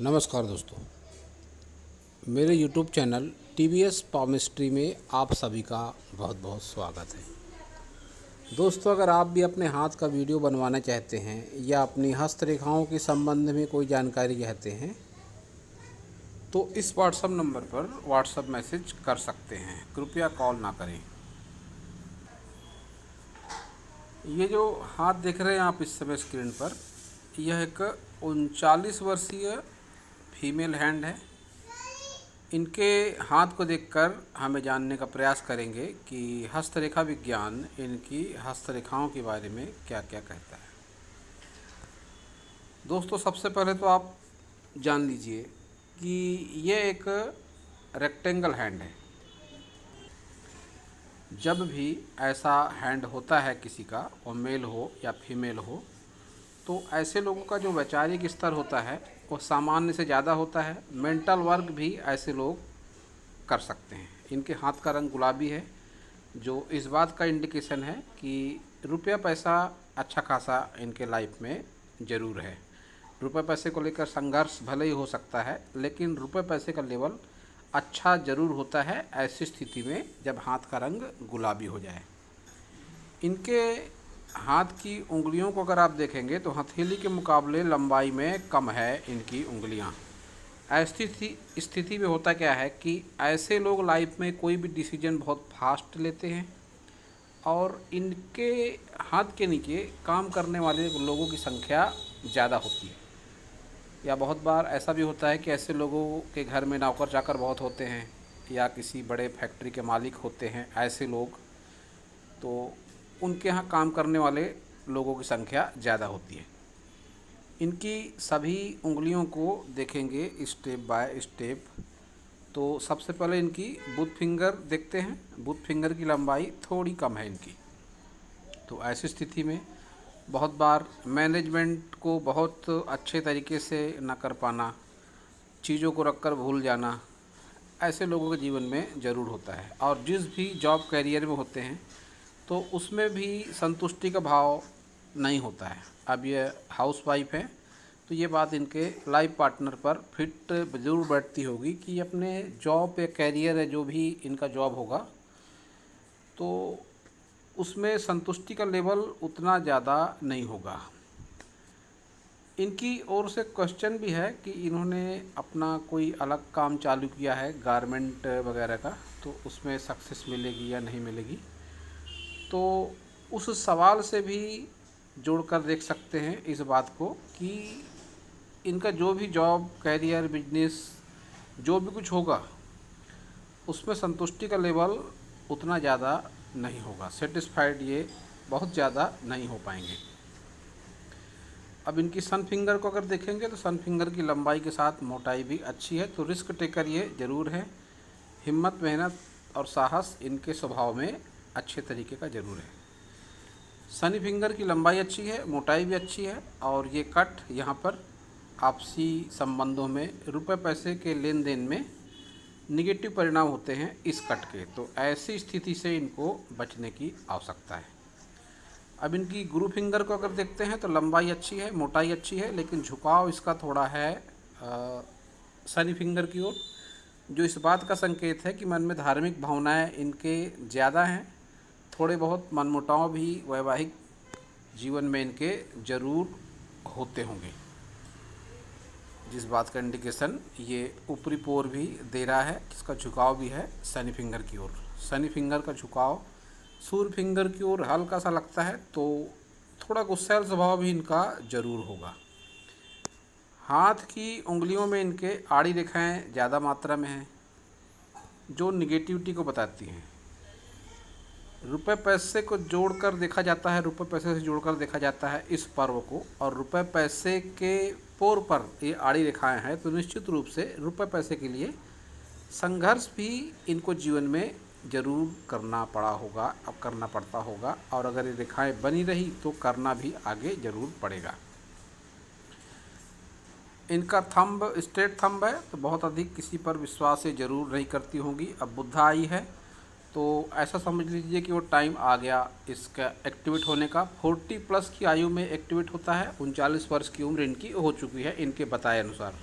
नमस्कार दोस्तों, मेरे YouTube चैनल TVS पामिस्ट्री में आप सभी का बहुत बहुत स्वागत है। दोस्तों, अगर आप भी अपने हाथ का वीडियो बनवाना चाहते हैं या अपनी हस्तरेखाओं के संबंध में कोई जानकारी चाहते हैं तो इस व्हाट्सएप नंबर पर व्हाट्सएप मैसेज कर सकते हैं। कृपया कॉल ना करें। ये जो हाथ देख रहे हैं आप इस समय स्क्रीन पर, यह एक 39 वर्षीय फीमेल हैंड है। इनके हाथ को देखकर हमें जानने का प्रयास करेंगे कि हस्तरेखा विज्ञान इनकी हस्तरेखाओं के बारे में क्या क्या कहता है। दोस्तों, सबसे पहले तो आप जान लीजिए कि ये एक रेक्टेंगल हैंड है। जब भी ऐसा हैंड होता है किसी का, वो मेल हो या फीमेल हो, तो ऐसे लोगों का जो वैचारिक स्तर होता है वो सामान्य से ज़्यादा होता है। मेंटल वर्क भी ऐसे लोग कर सकते हैं। इनके हाथ का रंग गुलाबी है, जो इस बात का इंडिकेशन है कि रुपया पैसा अच्छा खासा इनके लाइफ में ज़रूर है। रुपये पैसे को लेकर संघर्ष भले ही हो सकता है, लेकिन रुपये पैसे का लेवल अच्छा ज़रूर होता है ऐसी स्थिति में जब हाथ का रंग गुलाबी हो जाए। इनके हाथ की उंगलियों को अगर आप देखेंगे तो हथेली के मुकाबले लंबाई में कम है इनकी उंगलियां। ऐसी स्थिति में होता क्या है कि ऐसे लोग लाइफ में कोई भी डिसीजन बहुत फास्ट लेते हैं और इनके हाथ के नीचे काम करने वाले लोगों की संख्या ज़्यादा होती है। या बहुत बार ऐसा भी होता है कि ऐसे लोगों के घर में नौकर चाकर बहुत होते हैं या किसी बड़े फैक्ट्री के मालिक होते हैं ऐसे लोग, तो उनके यहाँ काम करने वाले लोगों की संख्या ज़्यादा होती है। इनकी सभी उंगलियों को देखेंगे स्टेप बाय स्टेप। तो सबसे पहले इनकी बुथ फिंगर देखते हैं। बुथ फिंगर की लंबाई थोड़ी कम है इनकी। तो ऐसी स्थिति में बहुत बार मैनेजमेंट को बहुत अच्छे तरीके से न कर पाना, चीज़ों को रखकर भूल जाना, ऐसे लोगों के जीवन में ज़रूर होता है। और जिस भी जॉब कैरियर में होते हैं तो उसमें भी संतुष्टि का भाव नहीं होता है। अब ये हाउसवाइफ है तो ये बात इनके लाइफ पार्टनर पर फिट ज़रूर बैठती होगी कि अपने जॉब या कैरियर है, जो भी इनका जॉब होगा, तो उसमें संतुष्टि का लेवल उतना ज़्यादा नहीं होगा। इनकी ओर से क्वेश्चन भी है कि इन्होंने अपना कोई अलग काम चालू किया है गारमेंट वगैरह का, तो उसमें सक्सेस मिलेगी या नहीं मिलेगी। तो उस सवाल से भी जोड़कर देख सकते हैं इस बात को कि इनका जो भी जॉब कैरियर बिजनेस जो भी कुछ होगा उसमें संतुष्टि का लेवल उतना ज़्यादा नहीं होगा। सेटिस्फाइड ये बहुत ज़्यादा नहीं हो पाएंगे। अब इनकी सन फिंगर को अगर देखेंगे तो सन फिंगर की लंबाई के साथ मोटाई भी अच्छी है। तो रिस्क टेकर ये ज़रूर है। हिम्मत, मेहनत और साहस इनके स्वभाव में अच्छे तरीके का ज़रूर है। सनी फिंगर की लंबाई अच्छी है, मोटाई भी अच्छी है। और ये कट यहाँ पर आपसी संबंधों में, रुपए पैसे के लेन देन में निगेटिव परिणाम होते हैं इस कट के। तो ऐसी स्थिति से इनको बचने की आवश्यकता है। अब इनकी गुरु फिंगर को अगर देखते हैं तो लंबाई अच्छी है, मोटाई अच्छी है, लेकिन झुकाव इसका थोड़ा है सनी फिंगर की ओर, जो इस बात का संकेत है कि मन में धार्मिक भावनाएं इनके ज़्यादा हैं। थोड़े बहुत मनमुटाव भी वैवाहिक जीवन में इनके ज़रूर होते होंगे, जिस बात का इंडिकेशन ये ऊपरी पोर भी दे रहा है। इसका झुकाव भी है सनी फिंगर की ओर। सनी फिंगर का झुकाव सूर्य फिंगर की ओर हल्का सा लगता है, तो थोड़ा गुस्सैल स्वभाव भी इनका ज़रूर होगा। हाथ की उंगलियों में इनके आड़ी रेखाएं ज़्यादा मात्रा में हैं, जो निगेटिविटी को बताती हैं। रुपए पैसे को जोड़कर देखा जाता है, रुपए पैसे से जोड़कर देखा जाता है इस पर्व को। और रुपए पैसे के पोर पर ये आड़ी रेखाएं हैं, तो निश्चित रूप से रुपए पैसे के लिए संघर्ष भी इनको जीवन में ज़रूर करना पड़ा होगा, अब करना पड़ता होगा। और अगर ये रेखाएं बनी रही तो करना भी आगे ज़रूर पड़ेगा। इनका थंब स्ट्रेट थंब है, तो बहुत अधिक किसी पर विश्वास ये ज़रूर नहीं करती होंगी। अब बुद्धा आई है तो ऐसा समझ लीजिए कि वो टाइम आ गया इसका एक्टिवेट होने का। 40 प्लस की आयु में एक्टिवेट होता है। 39 वर्ष की उम्र इनकी हो चुकी है इनके बताए अनुसार।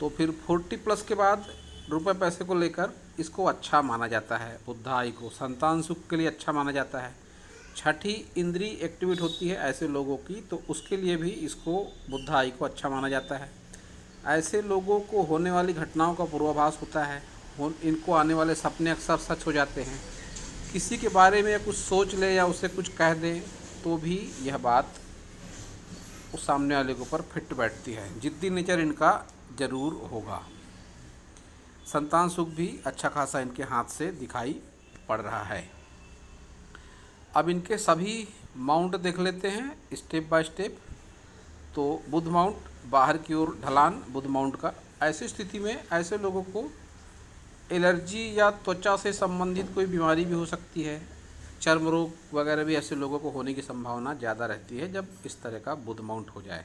तो फिर 40 प्लस के बाद रुपए पैसे को लेकर इसको अच्छा माना जाता है। बुधाई को संतान सुख के लिए अच्छा माना जाता है। छठी इंद्री एक्टिवेट होती है ऐसे लोगों की, तो उसके लिए भी इसको बुधाई को अच्छा माना जाता है। ऐसे लोगों को होने वाली घटनाओं का पूर्वाभास होता है। इनको आने वाले सपने अक्सर सच हो जाते हैं। किसी के बारे में कुछ सोच ले या उसे कुछ कह दें तो भी यह बात उस सामने वाले के ऊपर फिट बैठती है। जिद्दी नेचर इनका ज़रूर होगा। संतान सुख भी अच्छा खासा इनके हाथ से दिखाई पड़ रहा है। अब इनके सभी माउंट देख लेते हैं स्टेप बाय स्टेप। तो बुध माउंट बाहर की ओर ढलान बुध माउंट का। ऐसी स्थिति में ऐसे लोगों को एलर्जी या त्वचा से संबंधित कोई बीमारी भी हो सकती है। चर्म रोग वगैरह भी ऐसे लोगों को होने की संभावना ज़्यादा रहती है जब इस तरह का बुध माउंट हो जाए।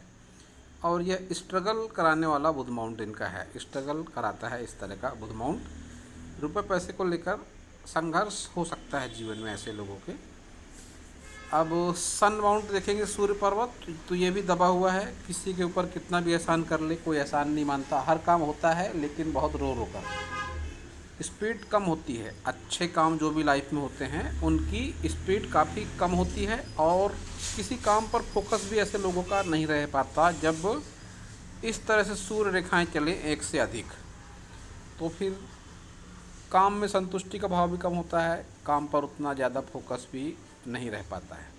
और यह स्ट्रगल कराने वाला बुध माउंट इनका है। स्ट्रगल कराता है इस तरह का बुध माउंट। रुपए पैसे को लेकर संघर्ष हो सकता है जीवन में ऐसे लोगों के। अब सन माउंट देखेंगे सूर्य पर्वत, तो ये भी दबा हुआ है। किसी के ऊपर कितना भी एहसान कर ले कोई एहसान नहीं मानता। हर काम होता है लेकिन बहुत रो रो कर। स्पीड कम होती है। अच्छे काम जो भी लाइफ में होते हैं उनकी स्पीड काफ़ी कम होती है और किसी काम पर फोकस भी ऐसे लोगों का नहीं रह पाता जब इस तरह से सूर्य रेखाएं चले एक से अधिक। तो फिर काम में संतुष्टि का भाव भी कम होता है। काम पर उतना ज़्यादा फोकस भी नहीं रह पाता है।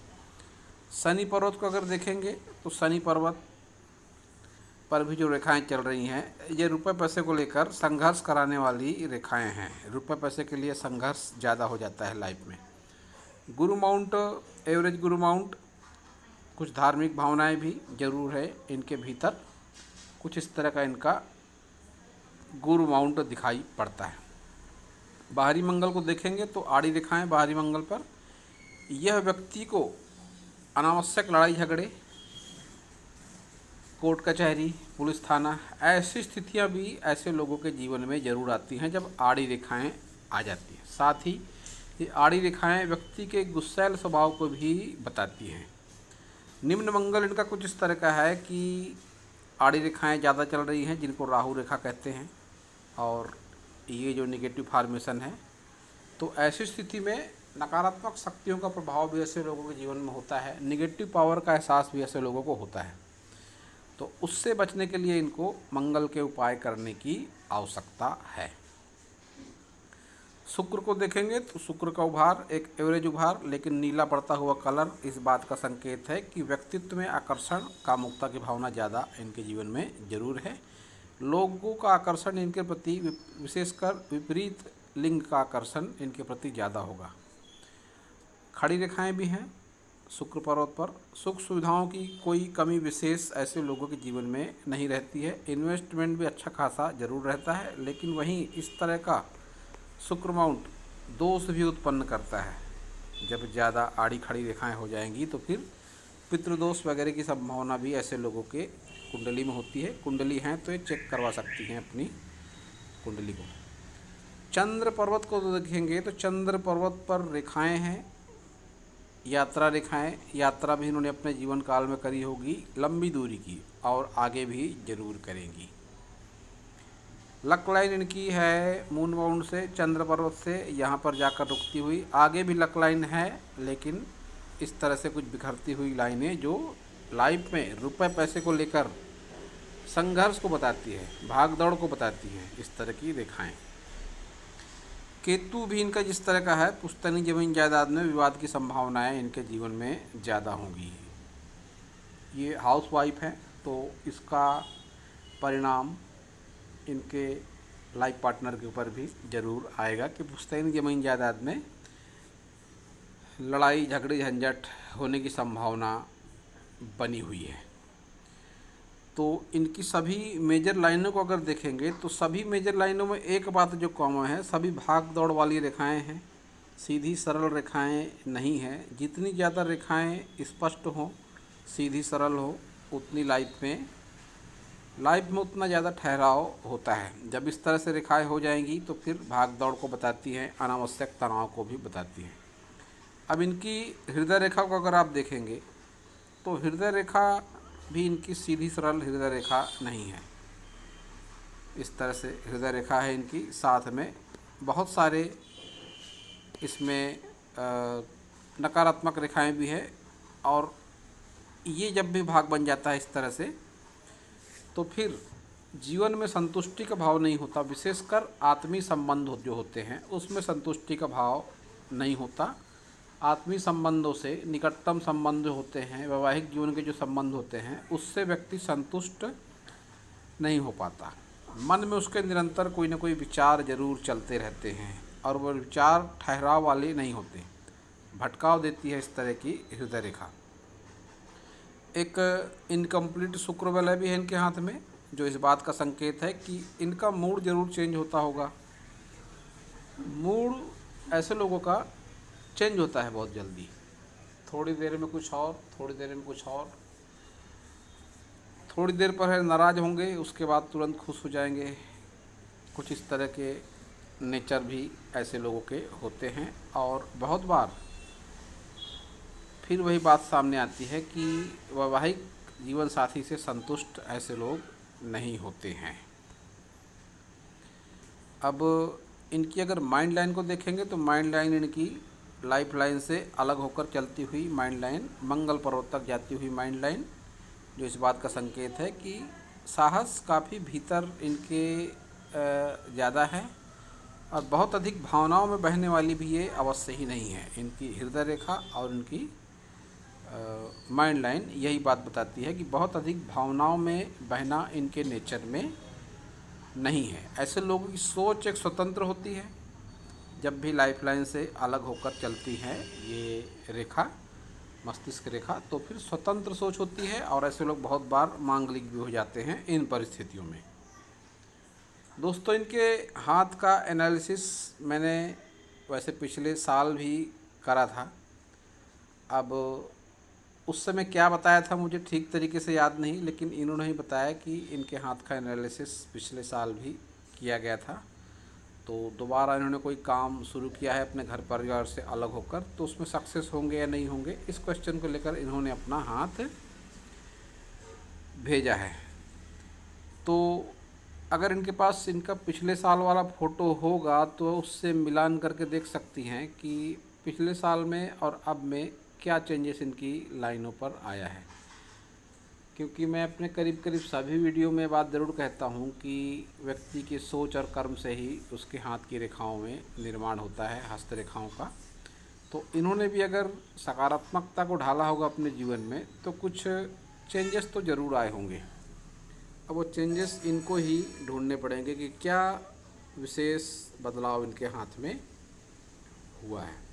शनि पर्वत को अगर देखेंगे तो शनि पर्वत पर भी जो रेखाएं चल रही हैं ये रुपए पैसे को लेकर संघर्ष कराने वाली रेखाएं हैं। रुपए पैसे के लिए संघर्ष ज़्यादा हो जाता है लाइफ में। गुरु माउंट एवरेज गुरु माउंट, कुछ धार्मिक भावनाएं भी जरूर है इनके भीतर। कुछ इस तरह का इनका गुरु माउंट दिखाई पड़ता है। बाहरी मंगल को देखेंगे तो आड़ी रेखाएं बाहरी मंगल पर। यह व्यक्ति को अनावश्यक लड़ाई झगड़े, कोर्ट कचहरी, पुलिस थाना, ऐसी स्थितियां भी ऐसे लोगों के जीवन में ज़रूर आती हैं जब आड़ी रेखाएं आ जाती हैं। साथ ही ये आड़ी रेखाएं व्यक्ति के गुस्सैल स्वभाव को भी बताती हैं। निम्न मंगल इनका कुछ इस तरह का है कि आड़ी रेखाएं ज़्यादा चल रही हैं जिनको राहु रेखा कहते हैं और ये जो नेगेटिव फॉर्मेशन है। तो ऐसी स्थिति में नकारात्मक शक्तियों का प्रभाव भी ऐसे लोगों के जीवन में होता है। नेगेटिव पावर का एहसास भी ऐसे लोगों को होता है। तो उससे बचने के लिए इनको मंगल के उपाय करने की आवश्यकता है। शुक्र को देखेंगे तो शुक्र का उभार एक एवरेज उभार, लेकिन नीला पड़ता हुआ कलर इस बात का संकेत है कि व्यक्तित्व में आकर्षण, कामुकता की भावना ज़्यादा इनके जीवन में जरूर है। लोगों का आकर्षण इनके प्रति, विशेषकर विपरीत लिंग का आकर्षण इनके प्रति ज़्यादा होगा। खड़ी रेखाएं भी हैं शुक्र पर्वत पर। सुख सुविधाओं की कोई कमी विशेष ऐसे लोगों के जीवन में नहीं रहती है। इन्वेस्टमेंट भी अच्छा खासा जरूर रहता है, लेकिन वहीं इस तरह का शुक्र माउंट दोष भी उत्पन्न करता है। जब ज़्यादा आड़ी खड़ी रेखाएं हो जाएंगी तो फिर पितृदोष वगैरह की संभावना भी ऐसे लोगों के कुंडली में होती है। कुंडली हैं तो ये चेक करवा सकती हैं अपनी कुंडली को। चंद्र पर्वत को देखेंगे तो चंद्र पर्वत पर रेखाएं हैं, यात्रा रेखाएं। यात्रा भी इन्होंने अपने जीवन काल में करी होगी लंबी दूरी की और आगे भी जरूर करेंगी। लक लाइन इनकी है मून माउंट से, चंद्र पर्वत से यहाँ पर जाकर रुकती हुई। आगे भी लक लाइन है लेकिन इस तरह से कुछ बिखरती हुई लाइनें जो लाइफ में रुपए पैसे को लेकर संघर्ष को बताती है, भाग दौड़ को बताती हैं, इस तरह की रेखाएं। केतु भी इनका जिस तरह का है, पुश्तैनी जमीन जायदाद में विवाद की संभावनाएं इनके जीवन में ज़्यादा होंगी। ये हाउस वाइफ है तो इसका परिणाम इनके लाइफ पार्टनर के ऊपर भी ज़रूर आएगा कि पुश्तैनी जमीन जायदाद में लड़ाई झगड़े झंझट होने की संभावना बनी हुई है। तो इनकी सभी मेजर लाइनों को अगर देखेंगे तो सभी मेजर लाइनों में एक बात जो कॉमन है, सभी भाग दौड़ वाली रेखाएं हैं, सीधी सरल रेखाएं नहीं हैं। जितनी ज़्यादा रेखाएं स्पष्ट हों, सीधी सरल हो, उतनी लाइफ में उतना ज़्यादा ठहराव होता है। जब इस तरह से रेखाएं हो जाएंगी तो फिर भाग दौड़ को बताती हैं, अनावश्यक तनाव को भी बताती हैं। अब इनकी हृदय रेखा को अगर आप देखेंगे तो हृदय रेखा भी इनकी सीधी सरल हृदय रेखा नहीं है। इस तरह से हृदय रेखा है इनकी। साथ में बहुत सारे इसमें नकारात्मक रेखाएं भी है। और ये जब भी भाग बन जाता है इस तरह से, तो फिर जीवन में संतुष्टि का भाव नहीं होता। विशेषकर आत्मीय संबंध जो होते हैं उसमें संतुष्टि का भाव नहीं होता। आत्मीय संबंधों से, निकटतम संबंध जो होते हैं, वैवाहिक जीवन के जो संबंध होते हैं, उससे व्यक्ति संतुष्ट नहीं हो पाता। मन में उसके निरंतर कोई ना कोई विचार जरूर चलते रहते हैं और वो विचार ठहराव वाले नहीं होते। भटकाव देती है इस तरह की हृदय रेखा। एक इनकम्प्लीट शुक्र वलय भी है इनके हाथ में, जो इस बात का संकेत है कि इनका मूड जरूर चेंज होता होगा। मूड ऐसे लोगों का चेंज होता है बहुत जल्दी। थोड़ी देर में कुछ और, थोड़ी देर में कुछ और। थोड़ी देर पर है नाराज़ होंगे, उसके बाद तुरंत खुश हो जाएंगे। कुछ इस तरह के नेचर भी ऐसे लोगों के होते हैं। और बहुत बार फिर वही बात सामने आती है कि वैवाहिक जीवन साथी से संतुष्ट ऐसे लोग नहीं होते हैं। अब इनकी अगर माइंड लाइन को देखेंगे तो माइंड लाइन इनकी लाइफ लाइन से अलग होकर चलती हुई माइंड लाइन, मंगल पर्वत तक जाती हुई माइंड लाइन, जो इस बात का संकेत है कि साहस काफ़ी भीतर इनके ज़्यादा है। और बहुत अधिक भावनाओं में बहने वाली भी ये अवश्य ही नहीं है। इनकी हृदय रेखा और इनकी माइंड लाइन यही बात बताती है कि बहुत अधिक भावनाओं में बहना इनके नेचर में नहीं है। ऐसे लोगों की सोच एक स्वतंत्र होती है। जब भी लाइफ लाइन से अलग होकर चलती है ये रेखा, मस्तिष्क रेखा, तो फिर स्वतंत्र सोच होती है। और ऐसे लोग बहुत बार मांगलिक भी हो जाते हैं इन परिस्थितियों में। दोस्तों, इनके हाथ का एनालिसिस मैंने वैसे पिछले साल भी करा था। अब उस समय क्या बताया था मुझे ठीक तरीके से याद नहीं, लेकिन इन्होंने ही बताया कि इनके हाथ का एनालिसिस पिछले साल भी किया गया था। तो दोबारा इन्होंने कोई काम शुरू किया है अपने घर परिवार से अलग होकर, तो उसमें सक्सेस होंगे या नहीं होंगे, इस क्वेश्चन को लेकर इन्होंने अपना हाथ भेजा है। तो अगर इनके पास इनका पिछले साल वाला फ़ोटो होगा तो उससे मिलान करके देख सकती हैं कि पिछले साल में और अब में क्या चेंजेस इनकी लाइनों पर आया है। क्योंकि मैं अपने करीब करीब सभी वीडियो में बात ज़रूर कहता हूँ कि व्यक्ति की सोच और कर्म से ही उसके हाथ की रेखाओं में निर्माण होता है, हस्त रेखाओं का। तो इन्होंने भी अगर सकारात्मकता को ढाला होगा अपने जीवन में तो कुछ चेंजेस तो ज़रूर आए होंगे। अब वो चेंजेस इनको ही ढूंढने पड़ेंगे कि क्या विशेष बदलाव इनके हाथ में हुआ है।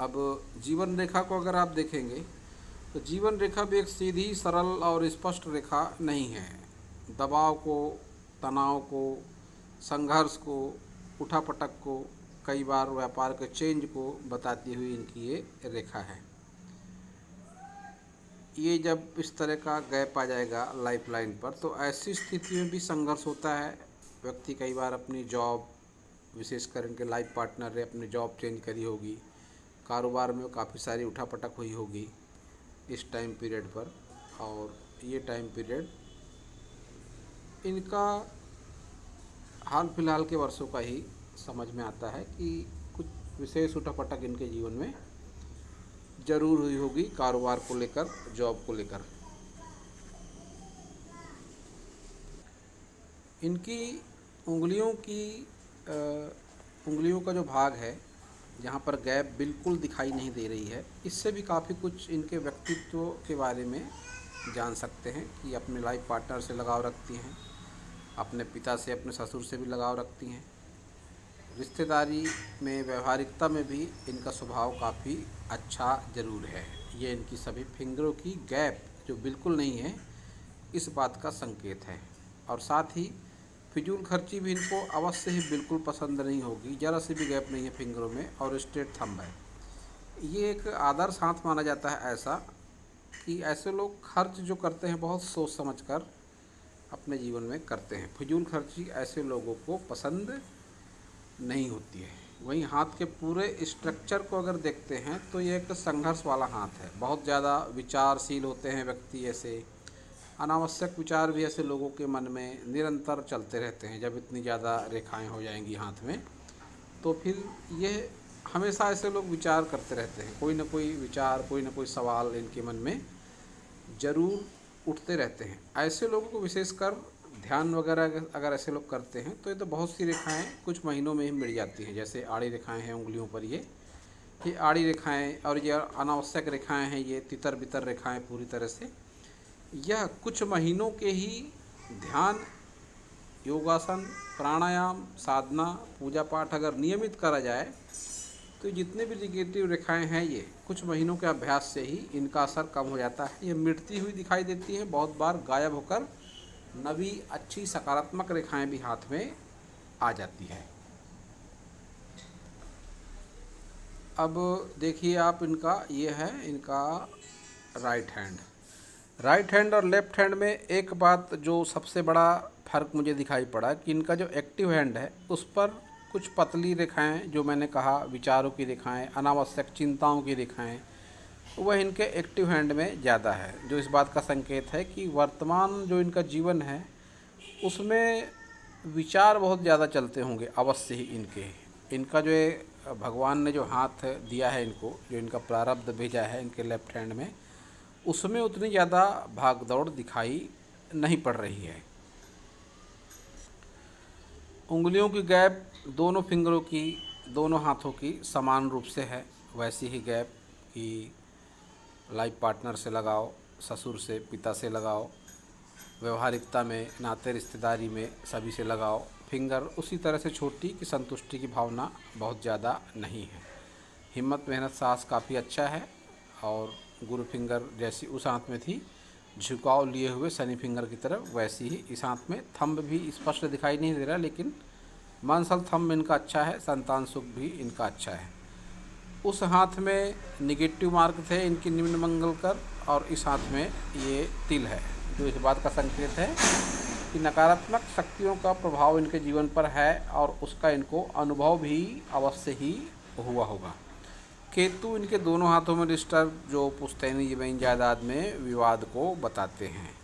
अब जीवन रेखा को अगर आप देखेंगे तो जीवन रेखा भी एक सीधी, सरल और स्पष्ट रेखा नहीं है। दबाव को, तनाव को, संघर्ष को, उठापटक को, कई बार व्यापार के चेंज को बताती हुई इनकी ये रेखा है। ये जब इस तरह का गैप आ जाएगा लाइफ लाइन पर तो ऐसी स्थिति में भी संघर्ष होता है। व्यक्ति कई बार अपनी जॉब, विशेषकर इनके लाइफ पार्टनर ने अपनी जॉब चेंज करी होगी, कारोबार में काफ़ी सारी उठापटक हुई होगी इस टाइम पीरियड पर। और ये टाइम पीरियड इनका हाल फिलहाल के वर्षों का ही समझ में आता है कि कुछ विशेष उठापटक इनके जीवन में ज़रूर हुई होगी, कारोबार को लेकर, जॉब को लेकर। इनकी उंगलियों का जो भाग है जहाँ पर गैप बिल्कुल दिखाई नहीं दे रही है, इससे भी काफ़ी कुछ इनके व्यक्तित्व के बारे में जान सकते हैं कि अपने लाइफ पार्टनर से लगाव रखती हैं, अपने पिता से, अपने ससुर से भी लगाव रखती हैं। रिश्तेदारी में, व्यवहारिकता में भी इनका स्वभाव काफ़ी अच्छा ज़रूर है। ये इनकी सभी फिंगरों की गैप जो बिल्कुल नहीं है, इस बात का संकेत है। और साथ ही फिजूल खर्ची भी इनको अवश्य ही बिल्कुल पसंद नहीं होगी। ज़रा सी भी गैप नहीं है फिंगरों में और स्ट्रेट थंब है। ये एक आदर्श हाथ माना जाता है ऐसा कि ऐसे लोग खर्च जो करते हैं बहुत सोच समझकर अपने जीवन में करते हैं। फिजूल खर्ची ऐसे लोगों को पसंद नहीं होती है। वहीं हाथ के पूरे स्ट्रक्चर को अगर देखते हैं तो ये एक संघर्ष वाला हाथ है। बहुत ज़्यादा विचारशील होते हैं व्यक्ति ऐसे, अनावश्यक विचार भी ऐसे लोगों के मन में निरंतर चलते रहते हैं। जब इतनी ज़्यादा रेखाएं हो जाएंगी हाथ में, तो फिर ये हमेशा ऐसे लोग विचार करते रहते हैं। कोई ना कोई विचार, कोई ना कोई सवाल इनके मन में ज़रूर उठते रहते हैं। ऐसे लोगों को विशेषकर ध्यान वगैरह अगर ऐसे लोग करते हैं तो ये तो बहुत सी रेखाएं कुछ महीनों में ही मिट जाती हैं। जैसे आड़ी रेखाएं हैं उंगलियों पर, ये आड़ी रेखाएं, और ये अनावश्यक रेखाएं हैं, ये तितर बितर रेखाएं पूरी तरह से, यह कुछ महीनों के ही ध्यान, योगासन, प्राणायाम, साधना, पूजा पाठ अगर नियमित करा जाए तो जितने भी निगेटिव रेखाएं हैं ये कुछ महीनों के अभ्यास से ही इनका असर कम हो जाता है। ये मिटती हुई दिखाई देती हैं, बहुत बार गायब होकर नवी अच्छी सकारात्मक रेखाएं भी हाथ में आ जाती है। अब देखिए आप, इनका ये है इनका राइट हैंड और लेफ्ट हैंड में एक बात जो सबसे बड़ा फ़र्क मुझे दिखाई पड़ा कि इनका जो एक्टिव हैंड है उस पर कुछ पतली रेखाएं, जो मैंने कहा विचारों की रेखाएं, अनावश्यक चिंताओं की रेखाएं, वह इनके एक्टिव हैंड में ज़्यादा है, जो इस बात का संकेत है कि वर्तमान जो इनका जीवन है उसमें विचार बहुत ज़्यादा चलते होंगे अवश्य ही इनका जो है भगवान ने जो हाथ दिया है इनको, जो इनका प्रारब्ध भेजा है इनके लेफ्ट हैंड में, उसमें उतनी ज़्यादा भाग दौड़ दिखाई नहीं पड़ रही है। उंगलियों की गैप दोनों फिंगरों की, दोनों हाथों की समान रूप से है। वैसी ही गैप कि लाइफ पार्टनर से लगाओ, ससुर से, पिता से लगाओ, व्यवहारिकता में, नाते रिश्तेदारी में सभी से लगाओ। फिंगर उसी तरह से छोटी कि संतुष्टि की भावना बहुत ज़्यादा नहीं है। हिम्मत, मेहनत, साहस काफ़ी अच्छा है। और गुरु फिंगर जैसी उस हाथ में थी, झुकाव लिए हुए शनि फिंगर की तरफ, वैसी ही इस हाथ में। थंब भी स्पष्ट दिखाई नहीं दे रहा, लेकिन मांसल थंब इनका अच्छा है, संतान सुख भी इनका अच्छा है। उस हाथ में निगेटिव मार्क थे इनकी निम्न मंगल कर, और इस हाथ में ये तिल है, जो इस बात का संकेत है कि नकारात्मक शक्तियों का प्रभाव इनके जीवन पर है और उसका इनको अनुभव भी अवश्य ही हुआ होगा। केतु इनके दोनों हाथों में डिस्टर्ब, जो पुश्तैनी ज़मीन जायदाद में विवाद को बताते हैं।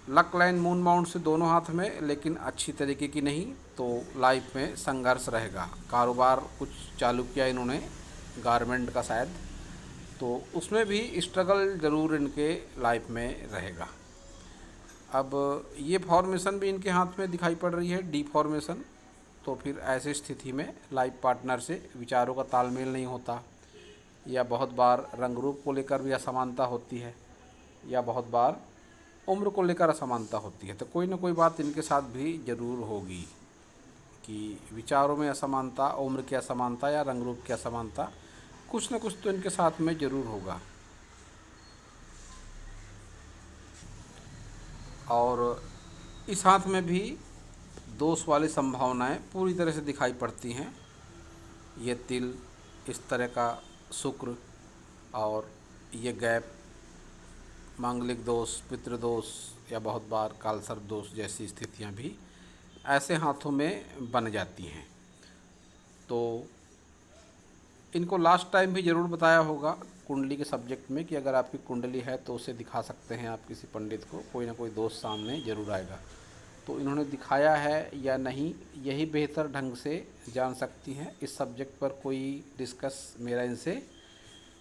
लक लाइन मून माउंट से दोनों हाथ में, लेकिन अच्छी तरीके की नहीं, तो लाइफ में संघर्ष रहेगा। कारोबार कुछ चालू किया इन्होंने गारमेंट का शायद, तो उसमें भी स्ट्रगल ज़रूर इनके लाइफ में रहेगा। अब ये फॉर्मेशन भी इनके हाथ में दिखाई पड़ रही है, डी फॉर्मेशन। तो फिर ऐसी स्थिति में लाइफ पार्टनर से विचारों का तालमेल नहीं होता, या बहुत बार रंग रूप को लेकर भी असमानता होती है, या बहुत बार उम्र को लेकर असमानता होती है। तो कोई ना कोई बात इनके साथ भी ज़रूर होगी कि विचारों में असमानता, उम्र की असमानता या रंग रूप की असमानता, कुछ न कुछ तो इनके साथ में ज़रूर होगा। और इस हाथ में भी दोष वाली संभावनाएं पूरी तरह से दिखाई पड़ती हैं। ये तिल, इस तरह का शुक्र, और ये गैप मांगलिक दोष, पितृदोष, या बहुत बार कालसर्प दोष जैसी स्थितियां भी ऐसे हाथों में बन जाती हैं। तो इनको लास्ट टाइम भी ज़रूर बताया होगा कुंडली के सब्जेक्ट में कि अगर आपकी कुंडली है तो उसे दिखा सकते हैं आप किसी पंडित को, कोई ना कोई दोष सामने ज़रूर आएगा। तो इन्होंने दिखाया है या नहीं, यही बेहतर ढंग से जान सकती हैं। इस सब्जेक्ट पर कोई डिस्कस मेरा इनसे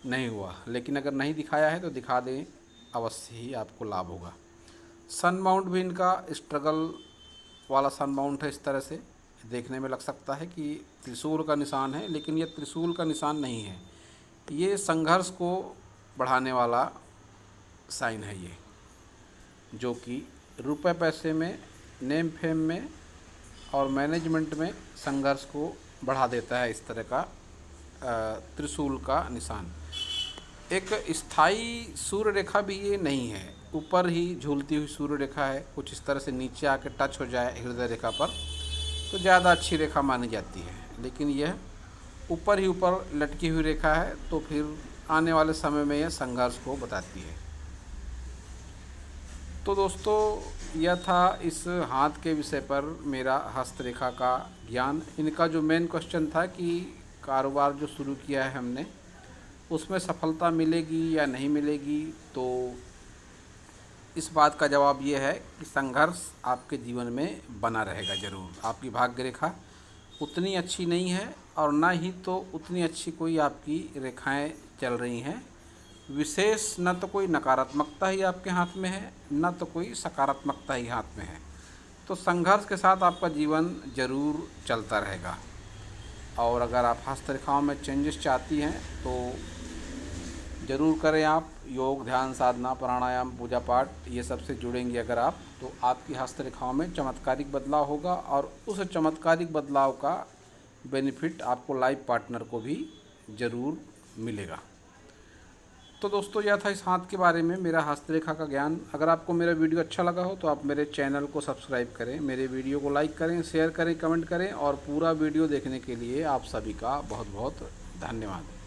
नहीं हुआ, लेकिन अगर नहीं दिखाया है तो दिखा दें, अवश्य ही आपको लाभ होगा। सन माउंट भी इनका स्ट्रगल वाला सन माउंट है। इस तरह से देखने में लग सकता है कि त्रिशूल का निशान है, लेकिन ये त्रिशूल का निशान नहीं है, ये संघर्ष को बढ़ाने वाला साइन है ये, जो कि रुपए पैसे में, नेम फेम में और मैनेजमेंट में संघर्ष को बढ़ा देता है। इस तरह का त्रिशूल का निशान। एक स्थायी सूर्य रेखा भी ये नहीं है, ऊपर ही झूलती हुई सूर्य रेखा है। कुछ इस तरह से नीचे आके टच हो जाए हृदय रेखा पर तो ज़्यादा अच्छी रेखा मानी जाती है, लेकिन यह ऊपर ही ऊपर लटकी हुई रेखा है, तो फिर आने वाले समय में यह संघर्ष को बताती है। तो दोस्तों, यह था इस हाथ के विषय पर मेरा हस्तरेखा का ज्ञान। इनका जो मेन क्वेश्चन था कि कारोबार जो शुरू किया है हमने, उसमें सफलता मिलेगी या नहीं मिलेगी, तो इस बात का जवाब ये है कि संघर्ष आपके जीवन में बना रहेगा ज़रूर। आपकी भाग्य रेखा उतनी अच्छी नहीं है और ना ही तो उतनी अच्छी कोई आपकी रेखाएं चल रही हैं। विशेष न तो कोई नकारात्मकता ही आपके हाथ में है, न तो कोई सकारात्मकता ही हाथ में है। तो संघर्ष के साथ आपका जीवन ज़रूर चलता रहेगा। और अगर आप हस्तरेखाओं में चेंजेस चाहती हैं तो ज़रूर करें आप। योग, ध्यान, साधना, प्राणायाम, पूजा पाठ ये सब से जुड़ेंगी अगर आप, तो आपकी हस्तरेखाओं में चमत्कारिक बदलाव होगा और उस चमत्कारिक बदलाव का बेनिफिट आपको लाइफ पार्टनर को भी ज़रूर मिलेगा। तो दोस्तों, यह था इस हाथ के बारे में मेरा हस्तरेखा का ज्ञान। अगर आपको मेरा वीडियो अच्छा लगा हो तो आप मेरे चैनल को सब्सक्राइब करें, मेरे वीडियो को लाइक करें, शेयर करें, कमेंट करें और पूरा वीडियो देखने के लिए आप सभी का बहुत बहुत धन्यवाद।